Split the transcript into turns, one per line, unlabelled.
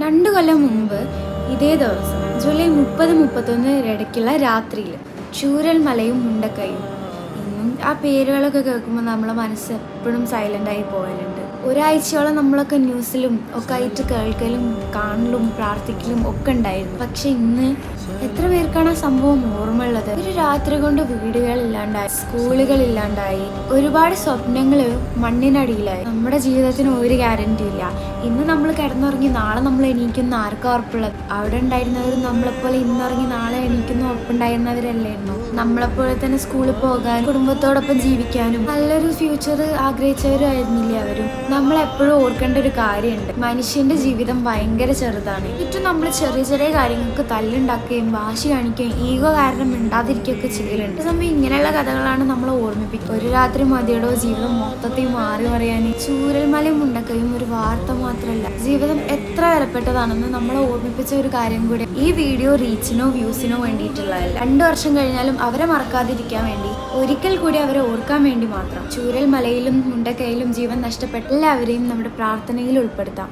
2 കൊല്ലം മുമ്പ് ഇതേ ദിവസം ജൂലൈ 30-31 ഇടയ്ക്കുള്ള രാത്രിയിൽ ചൂരൽമലയും മുണ്ടക്കയും. ഇന്നും ആ പേരുകളൊക്കെ കേൾക്കുമ്പോൾ നമ്മളെ മനസ്സ് എപ്പോഴും സൈലൻ്റായി പോകലുണ്ട്. ഒരാഴ്ചയോളം നമ്മളൊക്കെ ന്യൂസിലും ഒക്കെ ആയിട്ട് കേൾക്കലും കാണലും പ്രാർത്ഥിക്കലും ഒക്കെ ഉണ്ടായിരുന്നു. പക്ഷെ ഇന്ന് എത്ര പേർക്കാണ് ആ സംഭവം ഓർമ്മയുള്ളത്? ഒരു രാത്രി കൊണ്ട് വീടുകളില്ലാണ്ടായി, സ്കൂളുകളില്ലാണ്ടായി, ഒരുപാട് സ്വപ്നങ്ങൾ മണ്ണിനടിയിലായി. നമ്മുടെ ജീവിതത്തിന് ഒരു ഗ്യാരണ്ടി ഇല്ല. ഇന്ന് നമ്മൾ കിടന്നുറങ്ങി നാളെ നമ്മൾ എണീക്കുന്ന ആർക്കാ ഉറപ്പുള്ളത്? അവിടെ ഉണ്ടായിരുന്നവർ നമ്മളെപ്പോലെ ഇന്നിറങ്ങി നാളെ എണീക്കുന്ന ഉറപ്പുണ്ടായിരുന്നവരല്ലായിരുന്നു. നമ്മളെപ്പോലെ തന്നെ സ്കൂളിൽ പോകാൻ, കുടുംബത്തോടൊപ്പം ജീവിക്കാനും നല്ലൊരു ഫ്യൂച്ചർ ആഗ്രഹിച്ചവരും ആയിരുന്നില്ലേ അവരും? നമ്മളെപ്പോഴും ഓർക്കേണ്ട ഒരു കാര്യമുണ്ട്, മനുഷ്യന്റെ ജീവിതം ഭയങ്കര ചെറുതാണ്. ചുറ്റും നമ്മൾ ചെറിയ ചെറിയ കാര്യങ്ങൾക്ക് തല്ലുണ്ടാക്കുകയും വാശി കാണിക്കുകയും ഈഗോ കാരണം മിണ്ടാതിരിക്കുകയൊക്കെ ചെയ്യലുണ്ട്. സമയം ഇങ്ങനെയുള്ള കഥകളാണ് നമ്മളെ ഓർമ്മിപ്പിക്കുക. ഒരു രാത്രി മതിയടോ ജീവിതം മൊത്തത്തിൽ മാറി മറിയാൻ. ചൂരൽമലയും മുണ്ടക്കയും ഒരു വാർത്ത മാത്രമല്ല, ജീവിതം എത്ര വിലപ്പെട്ടതാണെന്ന് നമ്മളെ ഓർമ്മിപ്പിച്ച ഒരു കാര്യം കൂടി. ഈ വീഡിയോ റീച്ചിനോ വ്യൂസിനോ വേണ്ടിയിട്ടുള്ളതല്ല. 2 വർഷം കഴിഞ്ഞാലും അവരെ മറക്കാതിരിക്കാൻ വേണ്ടി, ഒരിക്കൽ കൂടി അവരെ ഓർക്കാൻ വേണ്ടി മാത്രം ചൂരൽമലയിലും മുണ്ടക്കയിലും ജീവൻ നഷ്ടപ്പെട്ട എല്ലാവരെയും നമ്മുടെ പ്രാർത്ഥനയിൽ ഉൾപ്പെടുത്താം.